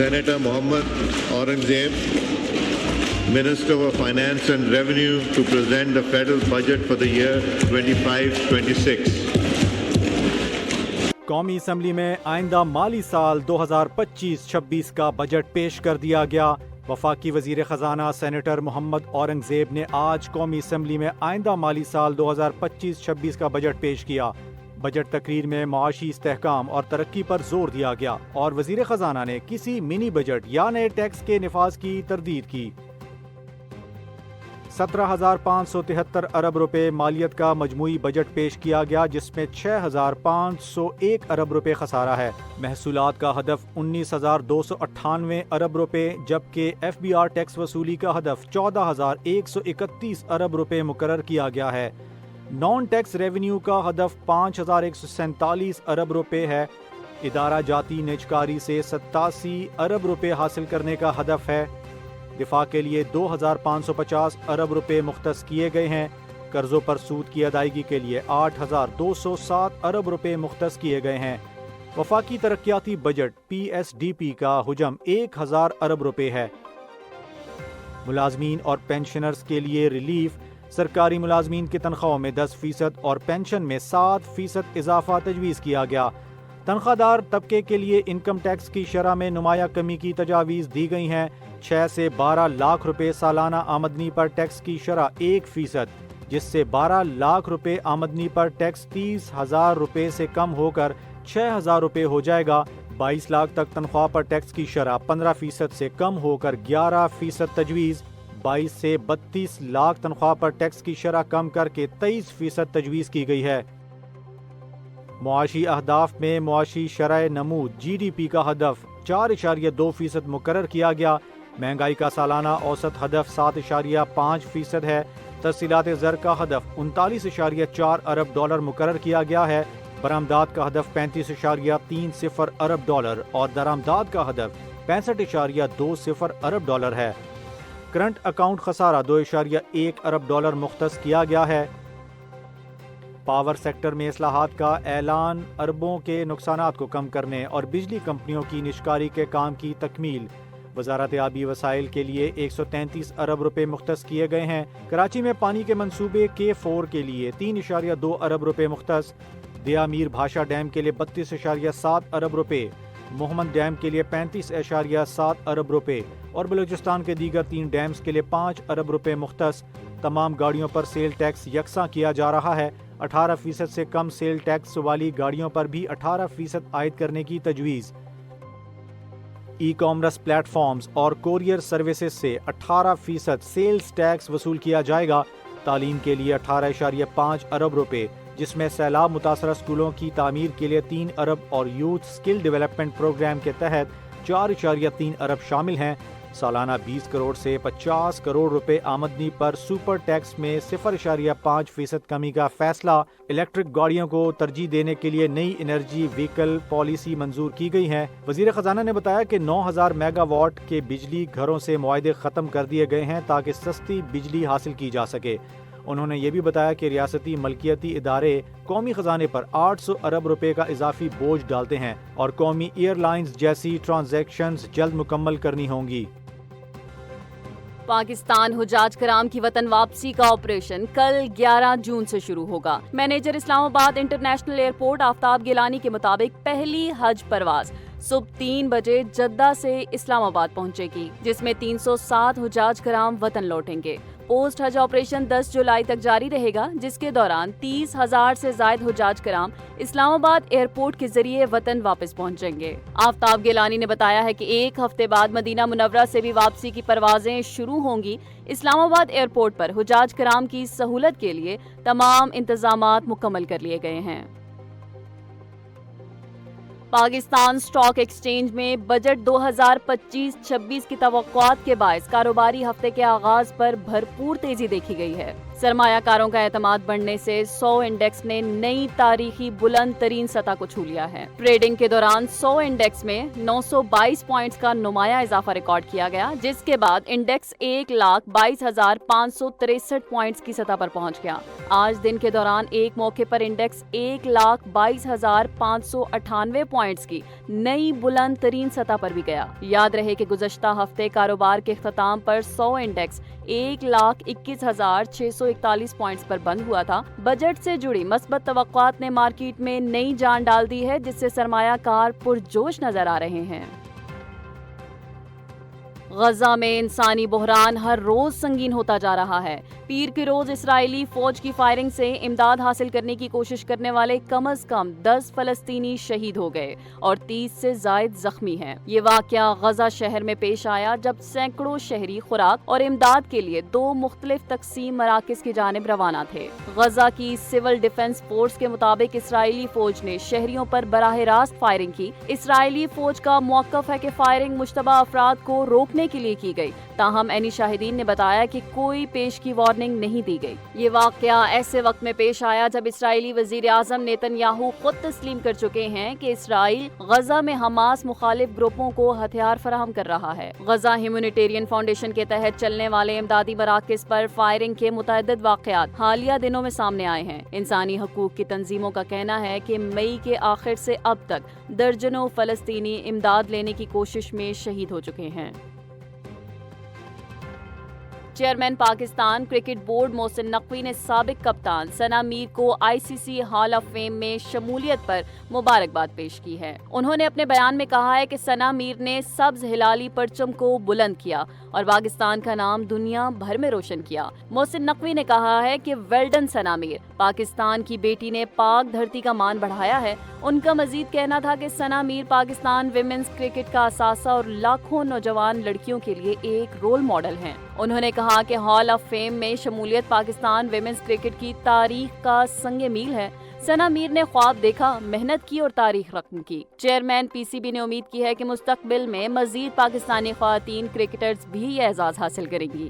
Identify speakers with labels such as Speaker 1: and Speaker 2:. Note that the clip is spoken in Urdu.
Speaker 1: Senator Mohammad Aurangzeb, Minister for Finance and Revenue, to present the federal budget for the year 25-26.
Speaker 2: قومی اسمبلی میں آئندہ مالی سال 2025-26 کا بجٹ پیش کر دیا گیا۔ وفاقی وزیر خزانہ سینیٹر محمد اورنگزیب نے آج قومی اسمبلی میں آئندہ مالی سال 2025-26 کا بجٹ پیش کیا۔ بجٹ تقریر میں معاشی استحکام اور ترقی پر زور دیا گیا اور وزیر خزانہ نے کسی منی بجٹ یا نئے ٹیکس کے نفاذ کی تردید کی۔ 17,573 ارب روپے مالیت کا مجموعی بجٹ پیش کیا گیا، جس میں 6,501 ارب روپے خسارہ ہے۔ محصولات کا ہدف 19,298 ارب روپے، جبکہ ایف بی آر ٹیکس وصولی کا ہدف 14,131 ارب روپے مقرر کیا گیا ہے۔ نان ٹیکس ریونیو کا ہدف 5,147 ارب روپے ہے۔ ادارہ جاتی نجکاری سے 87 ارب روپے حاصل کرنے کا ہدف ہے۔ دفاع کے لیے 2,550 ارب روپے مختص کیے گئے ہیں۔ قرضوں پر سود کی ادائیگی کے لیے 8,207 ارب روپے مختص کیے گئے ہیں۔ وفاقی ترقیاتی budget P S D P کا حجم 1,000 ارب روپے ہے۔ ملازمین اور پینشنرز کے لیے ریلیف: سرکاری ملازمین کی تنخواہوں میں 10% اور پینشن میں 7% اضافہ تجویز کیا گیا۔ تنخواہ دار طبقے کے لیے انکم ٹیکس کی شرح میں نمایاں کمی کی تجاویز دی گئی ہیں۔ 6 سے 12 لاکھ روپے سالانہ آمدنی پر ٹیکس کی شرح 1%، جس سے 12 لاکھ روپے آمدنی پر ٹیکس 30,000 روپے سے کم ہو کر 6,000 روپے ہو جائے گا۔ 22 لاکھ تک تنخواہ پر ٹیکس کی شرح 15% سے کم ہو کر 11% تجویز۔ 22 سے 32 لاکھ تنخواہ پر ٹیکس کی شرح کم کر کے 23% تجویز کی گئی ہے۔ معاشی اہداف میں معاشی شرح نمود جی ڈی پی کا ہدف 4.2% مقرر کیا گیا۔ مہنگائی کا سالانہ اوسط ہدف 7.5% ہے۔ تحصیلات زر کا ہدف 39.4 ارب ڈالر مقرر کیا گیا ہے۔ برآمدات کا ہدف 35.30 ارب ڈالر اور درآمدات کا ہدف 65.20 ارب ڈالر ہے۔ کرنٹ اکاؤنٹ خسارہ 2.1 ارب ڈالر مختص کیا گیا ہے۔ پاور سیکٹر میں اصلاحات کا اعلان: اربوں کے نقصانات کو کم کرنے اور بجلی کمپنیوں کی نجکاری کے کام کی تکمیل۔ وزارت آبی وسائل کے لیے 133 ارب روپے مختص کیے گئے ہیں۔ کراچی میں پانی کے منصوبے K4 کے لیے 3.2 ارب روپے مختص۔ دیا میر بھاشا ڈیم کے لیے 32.7 ارب روپے، محمد ڈیم کے لیے 35.7 ارب روپے اور بلوچستان کے دیگر 3 ڈیمز کے لیے 5 ارب روپے مختص۔ تمام گاڑیوں پر سیل ٹیکس یکساں کیا جا رہا ہے۔ 18% سے کم سیل ٹیکس والی گاڑیوں پر بھی 18% عائد کرنے کی تجویز۔ ای کامرس پلیٹ فارمز اور کوریئر سروسز سے 18% سیلز ٹیکس وصول کیا جائے گا۔ تعلیم کے لیے 18.5 ارب روپے، جس میں سیلاب متاثرہ اسکولوں کی تعمیر کے لیے 3 ارب اور یوتھ سکل ڈیولپمنٹ پروگرام کے تحت 4.3 ارب شامل ہیں۔ سالانہ 20 کروڑ سے 50 کروڑ روپے آمدنی پر سپر ٹیکس میں 0.5% کمی کا فیصلہ۔ الیکٹرک گاڑیوں کو ترجیح دینے کے لیے نئی انرجی وہیکل پالیسی منظور کی گئی ہے۔ وزیر خزانہ نے بتایا کہ 9,000 میگا واٹ کے بجلی گھروں سے معاہدے ختم کر دیے گئے ہیں تاکہ سستی بجلی حاصل کی جا سکے۔ انہوں نے یہ بھی بتایا کہ ریاستی ملکیتی ادارے قومی خزانے پر 800 ارب روپے کا اضافی بوجھ ڈالتے ہیں اور قومی ایئر لائنز جیسی ٹرانزیکشنز جلد مکمل کرنی ہوں گی۔
Speaker 3: پاکستان حجاج کرام کی وطن واپسی کا آپریشن کل 11 جون سے شروع ہوگا۔ مینیجر اسلام آباد انٹرنیشنل ایئرپورٹ آفتاب گیلانی کے مطابق پہلی حج پرواز صبح 3 بجے جدہ سے اسلام آباد پہنچے گی، جس میں 307 حجاج کرام وطن لوٹیں گے۔ پوسٹ حج آپریشن 10 جولائی تک جاری رہے گا، جس کے دوران 30,000 سے زائد حجاج کرام اسلام آباد ایئرپورٹ کے ذریعے وطن واپس پہنچیں گے۔ آفتاب گیلانی نے بتایا ہے کہ 1 ہفتے بعد مدینہ منورہ سے بھی واپسی کی پروازیں شروع ہوں گی۔ اسلام آباد ایئرپورٹ پر حجاج کرام کی سہولت کے لیے تمام انتظامات مکمل کر لیے گئے ہیں۔ پاکستان اسٹاک ایکسچینج میں بجٹ 2025-26 کی توقعات کے باعث کاروباری ہفتے کے آغاز پر بھرپور تیزی دیکھی گئی ہے۔ سرمایہ کاروں کا اعتماد بڑھنے سے 100 انڈیکس نے نئی تاریخی بلند ترین سطح کو چھو لیا ہے۔ ٹریڈنگ کے دوران 100 انڈیکس میں 922 پوائنٹس کا نمایاں اضافہ ریکارڈ کیا گیا، جس کے بعد انڈیکس 1,22,563 پوائنٹس کی سطح پر پہنچ گیا۔ آج دن کے دوران ایک موقع پر انڈیکس 1,22,598 پوائنٹس کی نئی بلند ترین سطح پر بھی گیا۔ یاد رہے کہ گزشتہ ہفتے کاروبار کے اختتام پر 100 انڈیکس 1,21,641 پوائنٹس پر بند ہوا تھا۔ بجٹ سے جڑی مثبت توقعات نے مارکیٹ میں نئی جان ڈال دی ہے، جس سے سرمایہ کار پرجوش نظر آ رہے ہیں۔ غزہ میں انسانی بحران ہر روز سنگین ہوتا جا رہا ہے۔ پیر کے روز اسرائیلی فوج کی فائرنگ سے امداد حاصل کرنے کی کوشش کرنے والے کم از کم 10 فلسطینی شہید ہو گئے اور 30 سے زائد زخمی ہیں۔ یہ واقعہ غزہ شہر میں پیش آیا جب سینکڑوں شہری خوراک اور امداد کے لیے 2 مختلف تقسیم مراکز کی جانب روانہ تھے۔ غزہ کی سول ڈیفنس فورس کے مطابق اسرائیلی فوج نے شہریوں پر براہ راست فائرنگ کی۔ اسرائیلی فوج کا موقف ہے کہ فائرنگ مشتبہ افراد کو روکنے کے لیے کی گئی، تاہم عینی شاہدین نے بتایا کہ کوئی پیش کی وارننگ نہیں دی گئی۔ یہ واقعہ ایسے وقت میں پیش آیا جب اسرائیلی وزیر اعظم نیتن یاہو خود تسلیم کر چکے ہیں کہ اسرائیل غزہ میں حماس مخالف گروپوں کو ہتھیار فراہم کر رہا ہے۔ غزہ ہیومینیٹیرین فاؤنڈیشن کے تحت چلنے والے امدادی مراکز پر فائرنگ کے متعدد واقعات حالیہ دنوں میں سامنے آئے ہیں۔ انسانی حقوق کی تنظیموں کا کہنا ہے کہ مئی کے آخر سے اب تک درجنوں فلسطینی امداد لینے کی کوشش میں شہید ہو چکے ہیں۔ Chairman Pakistan cricket board Mohsin Naqvi نے سابق کپتان ثنا میر کو ICC ہال آف فیم میں شمولیت پر مبارکباد پیش کی ہے۔ انہوں نے اپنے بیان میں کہا ہے کہ ثنا میر نے سبز ہلالی پرچم کو بلند کیا اور پاکستان کا نام دنیا بھر میں روشن کیا۔ محسن نقوی نے کہا ہے کہ ویل ڈن ثنا میر، پاکستان کی بیٹی نے پاک دھرتی کا مان بڑھایا ہے۔ ان کا مزید کہنا تھا کہ ثنا میر پاکستان ویمنز کرکٹ کا اثاثہ اور لاکھوں نوجوان لڑکیوں کے لیے ایک رول ماڈل ہیں۔ انہوں نے کہا کہ ہال آف فیم میں شمولیت پاکستان ویمنز کرکٹ کی تاریخ کا سنگ میل ہے۔ ثنا میر نے خواب دیکھا، محنت کی اور تاریخ رقم کی۔ چیئرمین PCB نے امید کی ہے کہ مستقبل میں مزید پاکستانی خواتین کرکٹرز بھی یہ اعزاز حاصل کریں گی۔